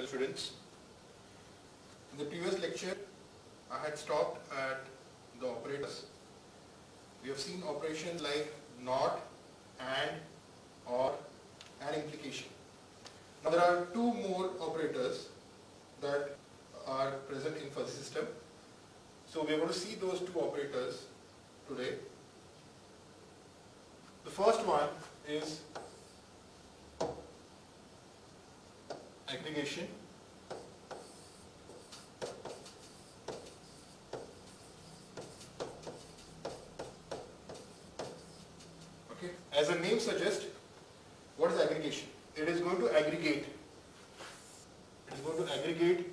Hello students. In the previous lecture I had stopped at the operators. We have seen operations like NOT, AND, OR and implication. Now there are two more operators that are present in fuzzy system. So we are going to see those two operators today. The first one is aggregation. Okay, as the name suggests, what is aggregation? It is going to aggregate. It is going to aggregate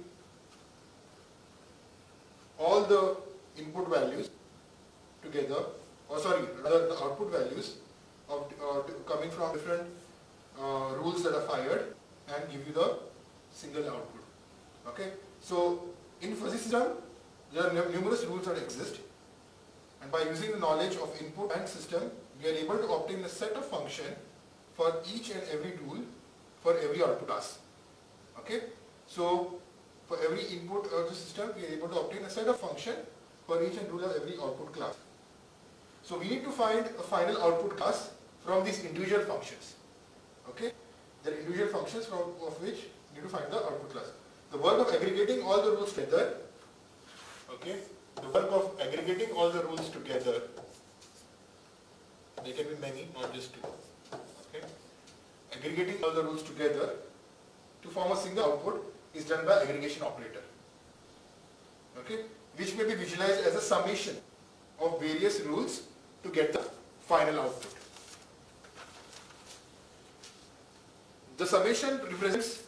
all the input values together, or sorry, rather the output values of coming from different rules that are fired and give you the single output. Okay, so in fuzzy system there are numerous rules that exist, and by using the knowledge of input and system we are able to obtain a set of function for each and every rule for every output class. Okay, so for every input of the system we are able to obtain a set of function for each and rule of every output class. So we need to find a final output class from these individual functions. Okay, there are individual functions of which you need to find the output class. The work of aggregating all the rules together, okay, the work of aggregating all the rules together, there can be many, not just two. Okay, aggregating all the rules together to form a single output is done by aggregation operator. Okay, which may be visualized as a summation of various rules to get the final output. The summation represents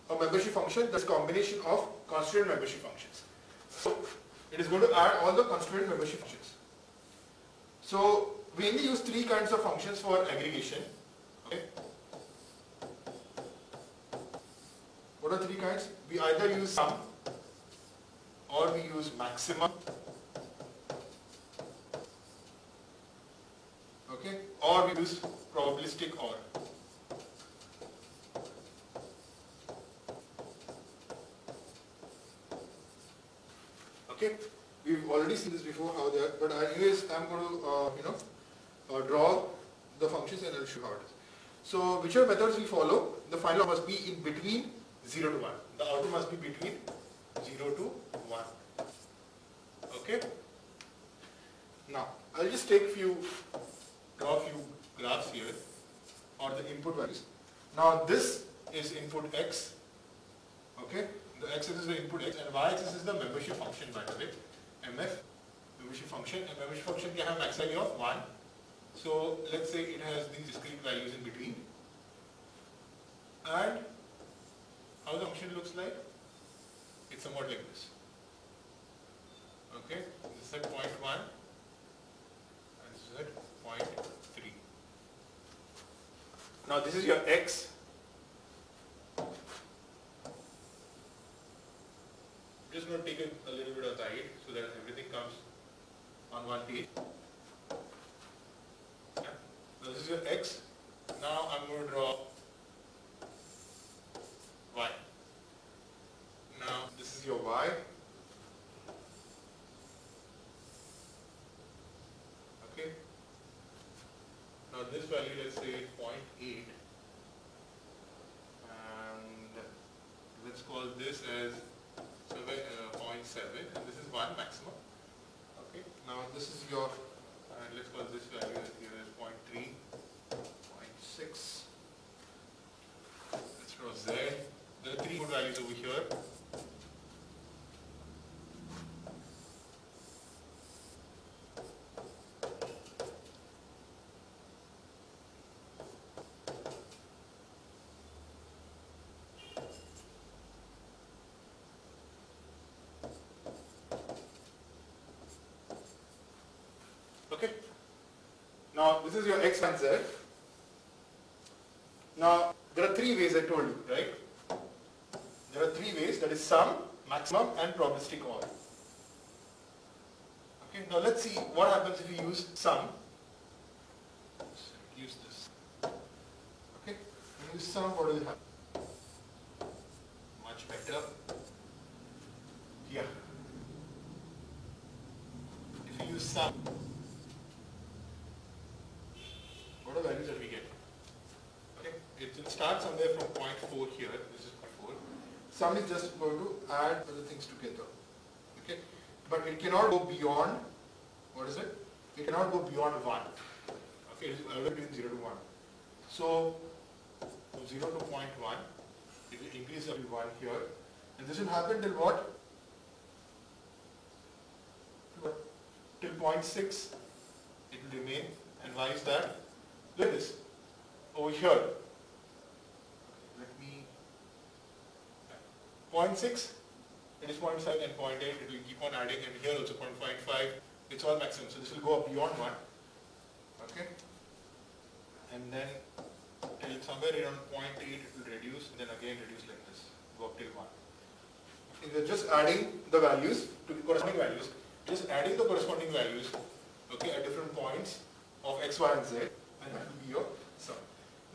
a membership function that's a combination of constituent membership functions. So it is going to add all the constituent membership functions. So we only use three kinds of functions for aggregation. Okay. What are three kinds? We either use sum, or we use maximum, okay, or we use probabilistic OR. Okay, we've already seen this before how they are, but anyways I'm going to draw the functions and I'll show how it is. So whichever methods we follow, the final must be in between 0 to 1. The output must be between 0 to 1. Okay. Now I'll just draw a few graphs here, or the input values. Now this is input x. Okay. The x-axis is the input x and y-axis is the membership function, by the way. MF, membership function, and membership function can have max value of 1. So let's say it has these discrete values in between. And how the function looks like? It's somewhat like this. Okay, this is at 0.1 and this is at 0.3. Now this is your x. I'm just going to take a little bit of height so that everything comes on one page. Yeah. Now this is your x. Now I'm going to draw y. Now this is your y. Okay. Now this value, let's say 0.8, and let's call this as 0.7, and this is 1 maximum. Okay. Now this is your, and let's call this value here as 0.3, 0.6. Let's draw z. There are three input values over here. Okay. Now this is your x and z. Now there are three ways I told you, right? There are three ways, that is sum, maximum and probabilistic OR. Okay. Now let's see what happens if you use sum. Use this. Okay. When you use sum, what will happen? better. Yeah. If you use sum, what are the values that we get? Okay, it will start somewhere from 0.4 here. This is 0.4. Sum is just going to add other things together. Okay, but it cannot go beyond. What is it? It cannot go beyond 1. Okay, it is always between 0 to 1. So from 0 to 0.1, it will increase up to 1 here, and this will happen till what? Till 0.6 it will remain. And why is that? Look at this. Over here, let me, 0.6, it is 0.7 and 0.8, it will keep on adding, and here also 0.5, it's all maximum. So this will go up beyond 1. Okay? And then till somewhere around 0.8 it will reduce, and then again reduce like this, go up till 1. If you're just adding the values to the corresponding values, just adding the corresponding values, okay, at different points of x, y, and z, and that will be your sum.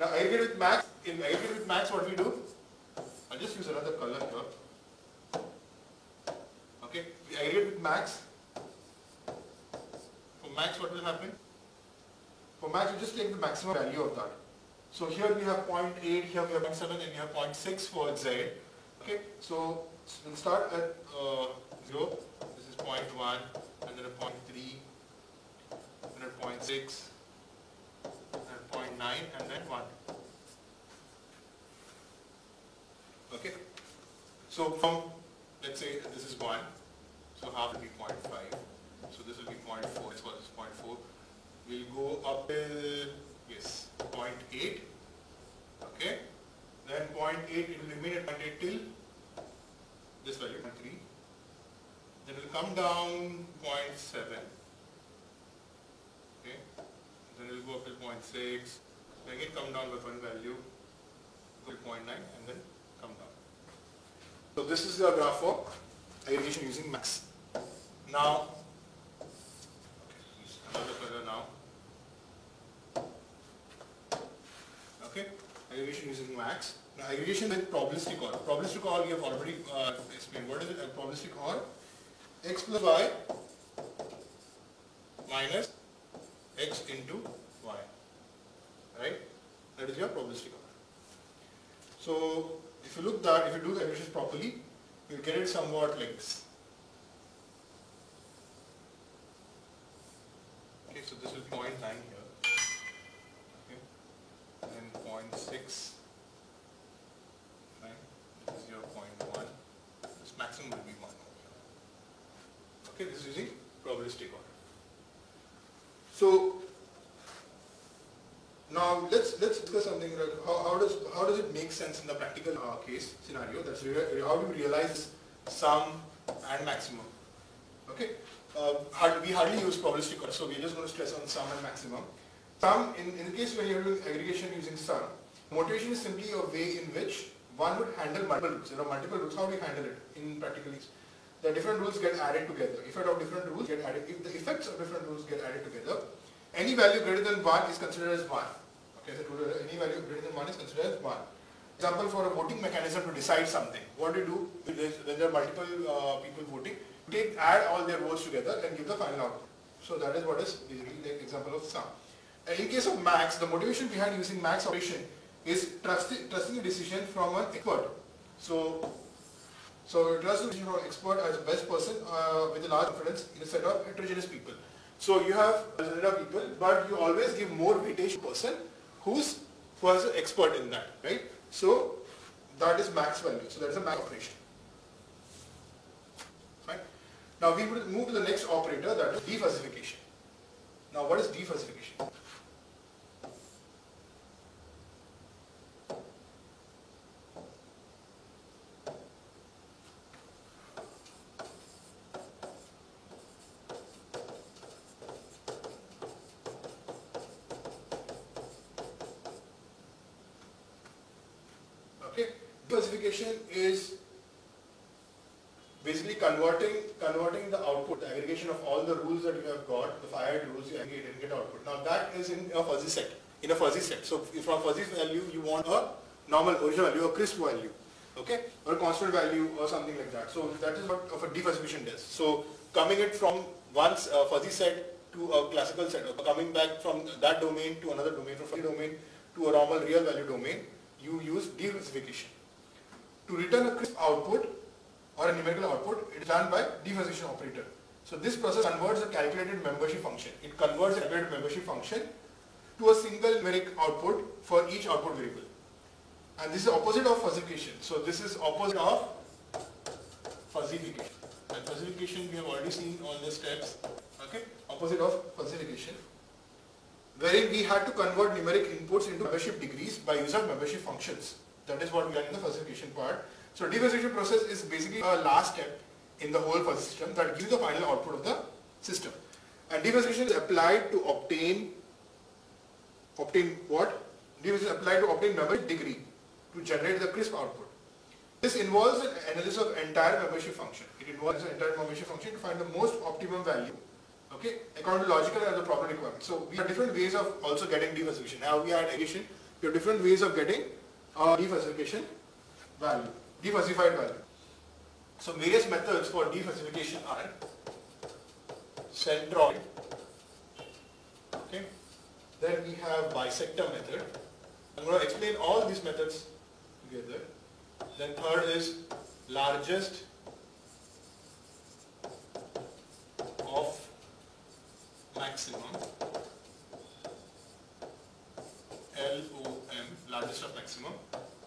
Now aggregate with max, in aggregate with max what we do, I'll just use another color here. Okay, we aggregate with max. For max what will happen? For max you just take the maximum value of that. So here we have 0.8, here we have 0.7, and you have 0.6 for z. Okay, so we'll start at 0, this is 0.1, and then a 0.3, and a 0.6, and 0.9, and then 1. Okay, so from, let's say this is 1, so half will be 0.5, so this will be 0.4, let's call this 0.4. We'll go up till, yes, 0.8, okay, then 0.8, it will remain at 0.8 till this value, 0.3, then it will come down 0.7, okay, then it will go up till 0.6, again come down by one value, go to 0.9, and then come down. So this is the graph for aggregation using max. Now, another color now. Okay, aggregation using max. Now aggregation with probabilistic OR. Probabilistic OR we have already explained. What is it? A probabilistic OR? X plus y minus x into y. Right? That is your probabilistic OR. So if you look that, if you do the aggregation properly, you will get it somewhat like this. Okay, so this is 0.9 here. Okay, and then 0.6. Fine. This is your 0.1. This maximum will be 1 over here. Okay, this is using probabilistic order. So now let's discuss something like how does it make sense in the practical case scenario. That's how do we realize sum and maximum. Okay, we hardly use probabilistic order, so we're just going to stress on sum and maximum. Sum, in the case when you're doing aggregation using sum, motivation is simply a way in which one would handle multiple rules. There are multiple rules. How do we handle it in practical use? The different rules get added together. Effect of different rules get added. If the effects of different rules get added together, any value greater than 1 is considered as 1. Okay, so any value greater than 1 is considered as 1. Example, for a voting mechanism to decide something, what do you do when there are multiple people voting? Add all their votes together and give the final output. So that is what is basically the example of sum. And in case of max, the motivation behind using max operation is trusting the decision from an expert. So trust the decision from an expert as the best person with a large confidence in a set of heterogeneous people. So you have a set of people, but you always give more weightage to the person who has an expert in that, right? So that is max value. So that is a max operation. Fine. Now we will move to the next operator, that is defuzzification. Now what is defuzzification? Okay, defuzzification is basically converting the output, the aggregation of all the rules that you have got, the fired rules you aggregate and get output. Now that is in a fuzzy set. So from fuzzy value you want a normal original value, a crisp value. okay, or a constant value or something like that. So that is what of a defuzzification does. So coming it from one fuzzy set to a classical set, or coming back from that domain to another domain, from fuzzy domain to a normal real value domain, you use defuzzification. To return a crisp output or a numerical output, it is done by defuzzification operator. So this process converts a calculated membership function. It converts a calculated membership function to a single numeric output for each output variable. And this is opposite of fuzzification. So this is opposite of fuzzification. And fuzzification we have already seen all the steps. Okay, opposite of fuzzification, wherein we had to convert numeric inputs into membership degrees by use of membership functions. That is what we are in the fuzzification part. So defuzzification process is basically a last step in the whole fuzzy system that gives the final output of the system. And defuzzification is applied to obtain what? Defuzzification is applied to obtain membership degree to generate the crisp output. This involves an analysis of entire membership function. It involves an entire membership function to find the most optimum value, okay, according to logical and the problem requirement. So we have different ways of also getting defuzzification. Now we had aggregation. We have different ways of getting defuzzification value, defuzzified value. So various methods for defuzzification are centroid. Okay. Then we have bisector method. I'm going to explain all these methods together. Then third is largest of maximum, LOM, largest of maximum.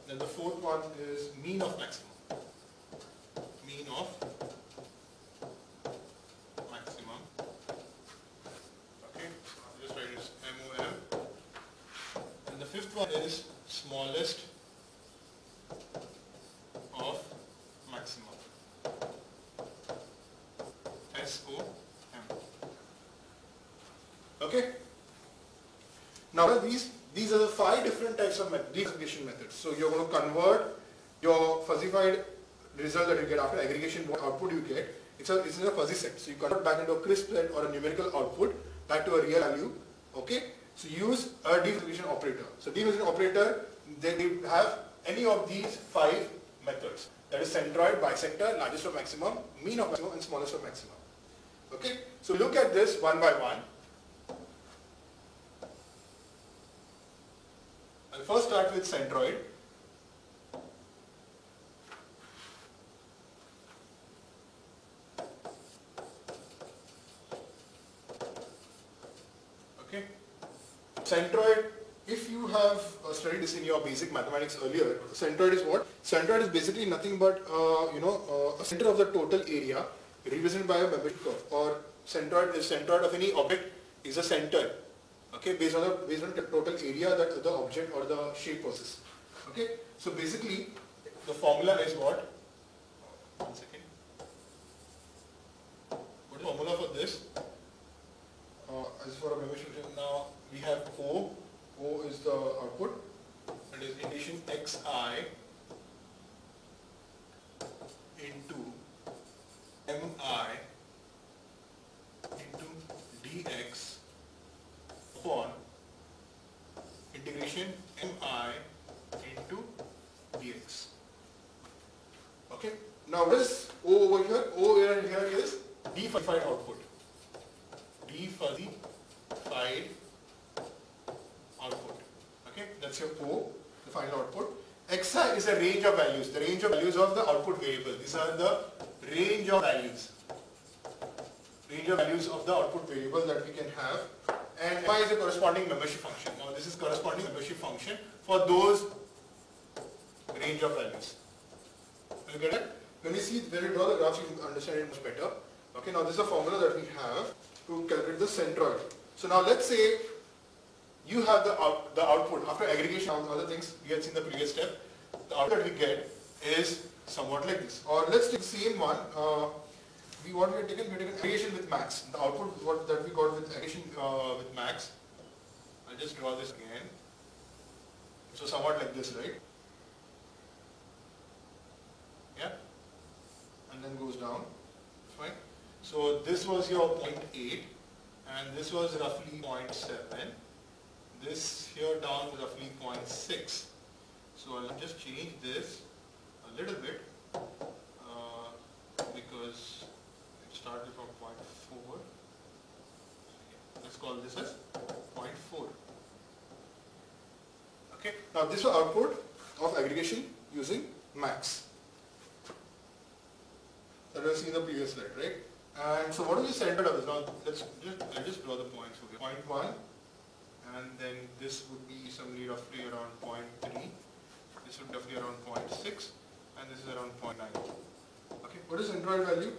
Then the fourth one is mean of maximum, mean of maximum. Okay, I'll just write it as MOM. And the fifth one is smallest of maximum, SOM. Okay. Now these are the 5 different types of defuzzification methods. So you're going to convert your fuzzified result that you get after aggregation, what output you get. It's in a fuzzy set. So you convert back into a crisp set or a numerical output back to a real value. Okay. So use a defuzzification operator. So defuzzification operator, they have any of these 5 methods. That is centroid, bisector, largest of maximum, mean of maximum, and smallest of maximum. Okay. So look at this one by one. I'll first start with centroid. Okay. Centroid, if you have studied this in your basic mathematics earlier, centroid is what? Centroid is basically nothing but a center of the total area represented by a membership curve. Or centroid is centroid of any object is a center. Okay, based on the total area that the object or the shape possesses. Okay, so basically the formula is what? One second. What is the formula for this? As for a membership, now we have O. O is the output. It is addition xi into mi into dx upon integration mi into dx. Okay. Now what is O over here? O over here is defuzzified output. Defuzzified output. Okay. That's your O, the final output. Xi is a range of values. The range of values of the output variable. These are the range of values. Range of values of the output variable that we can have. And mi is a corresponding membership function. Now this is corresponding membership function for those range of values. You get it? When you draw the graphs, you can understand it much better. Okay, now this is a formula that we have to calculate the centroid. So now let's say you have the output after aggregation and other things we had seen in the previous step. The output that we get is somewhat like this. Or let's take the same one. We have taken aggregation with max. The output that we got with aggregation with max. I'll just draw this again. So somewhat like this, right? Yeah? And then goes down. Fine. So this was your 0.8 and this was roughly 0.7. This here down was roughly 0.6. So I'll just change this. I'll a little bit because it started from 0.4. Let's call this as 0.4. Okay. Now this is output of aggregation using max. That was seen in the previous slide, right? And so what is the center of this? Now I'll just draw the points over here. 0.1, and then this would be somewhere roughly around 0.3. This would be roughly around 0.6, and this is around 0.9. Okay. What is centroid value?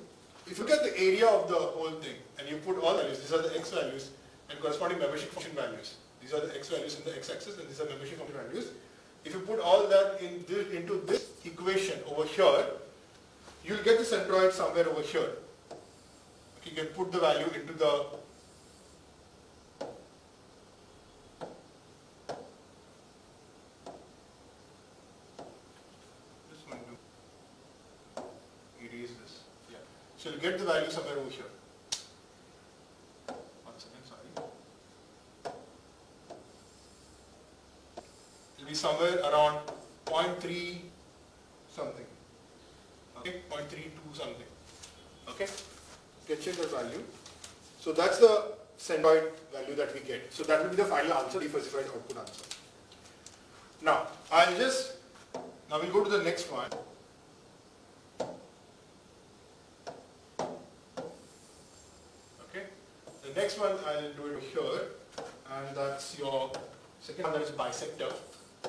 If you look at the area of the whole thing, and you put all values, these are the x values and corresponding membership function values. These are the x values in the x-axis, and these are membership function values. If you put all that into this equation over here, you'll get the centroid somewhere over here. Okay, you can put the value into the erase this. Yeah. So you'll get the value somewhere over here. One second, sorry. It'll be somewhere around 0.3 something. Okay, 0.32 something. Okay, get you the value. So that's the centroid value that we get. So that will be the final answer, despecified output answer. Now we'll go to the next one. Okay, the next one I'll do it here, and that's your second one, that is bisector.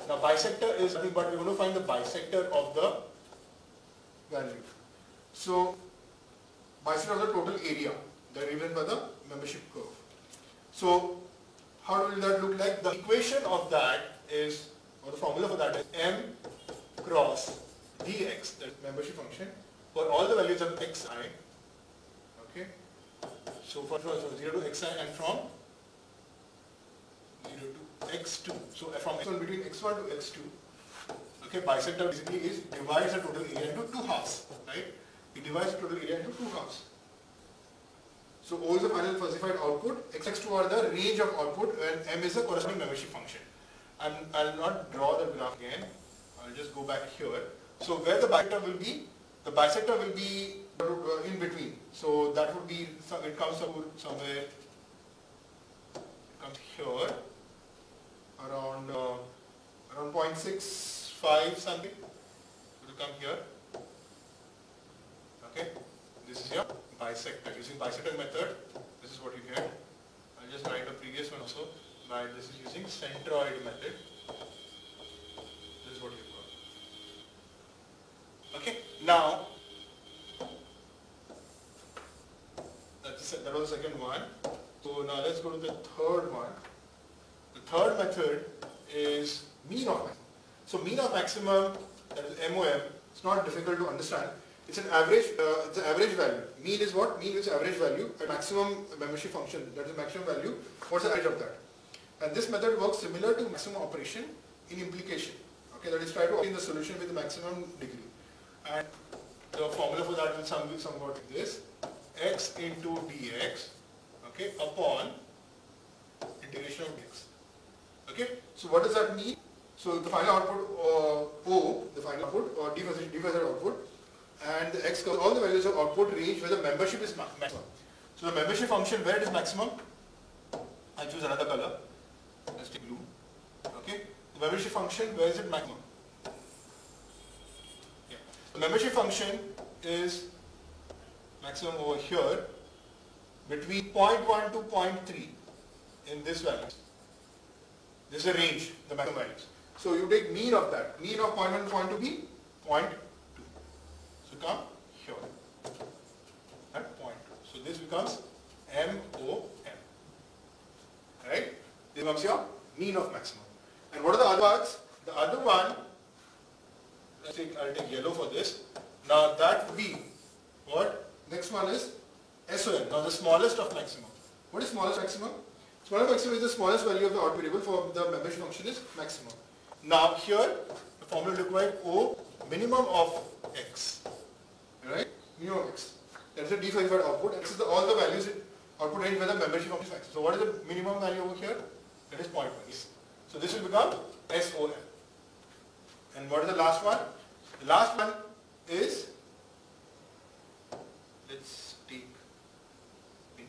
Now bisector is nothing but we're going to find the bisector of the value. So bisector of the total area that is given by the membership curve. So how will that look like? The equation of that is, or the formula for that is m cross dx, that is membership function, for all the values of xi. Okay. So from 0 to xi and from 0 to x2. So from x1 between x1 to x2. Okay, bisector basically divides the total area into two halves, right? It divides the total area into two halves. So O is the final specified output, x2 are the range of output, and M is the corresponding membership function. And I'll not draw the graph again. I'll just go back here. So where the bisector will be in between. So that would be, it comes somewhere, it comes here, around 0.65 something. It will come here. Okay, this is your bisector. Using bisector method, this is what you get. I'll just write the previous one also. But this is using centroid method. This is what you got. Okay, now that was the second one. So now let's go to the third one. The third method is mean of maximum. So mean of maximum, that is MOM, it's not difficult to understand. It's an average, it's an average value. Mean is what? Mean is average value. A maximum membership function, that is the maximum value. What's the average of that? And this method works similar to maximum operation in implication. Okay, that is try to obtain the solution with the maximum degree. And the formula for that will be somewhat like this: x into dx, okay, upon integration of dx. Okay, so what does that mean? So the final output O, the final output or dephased output, and the x covers all the values of output range where the membership is maximum. So the membership function where it is maximum, I choose another color. Let's take blue. Okay, the membership function where is it maximum? Yeah, the membership function is maximum over here between 0.1 to 0.3 in this value. This is a range, the maximum values. So you take mean of that. Mean of 0.1 to 0.2 be 0.2. So come here at 0.2. So this becomes MOM. Right? This becomes your mean of maximum. And what are the other parts? The other one, I'll take yellow for this. Now that would be what? Next one is SOM. Now the smallest of maximum. What is smallest maximum? Smallest maximum is the smallest value of the output variable for the membership function is maximum. Now here the formula required O minimum of x. Right? Minimum of x. That is the dephased output. X is all the values in output range where the membership function is maximum. So what is the minimum value over here? That is 0.1. So this will become SOM. And what is the last one? The last one is, let's take pink.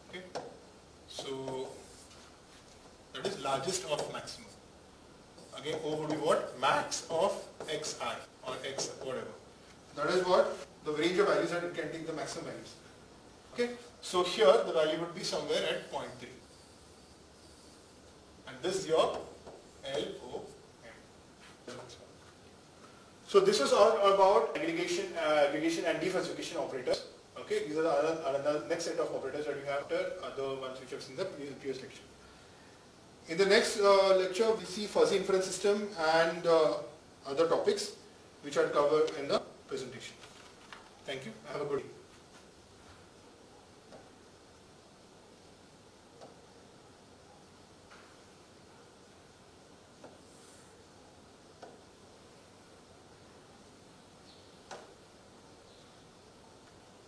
Okay, so that is largest of maximum. Again, O would be what? Max of xi or x whatever. That is what the range of values that it can take, the maximum values. Okay, so here the value would be somewhere at 0.3, and this is your LOM. So this was all about aggregation and defalsification operators. Okay, these are the next set of operators that we have after other ones which we have seen in the previous lecture. In the next lecture, we see fuzzy inference system and other topics which I'll cover in the presentation. Thank you. Have a good day.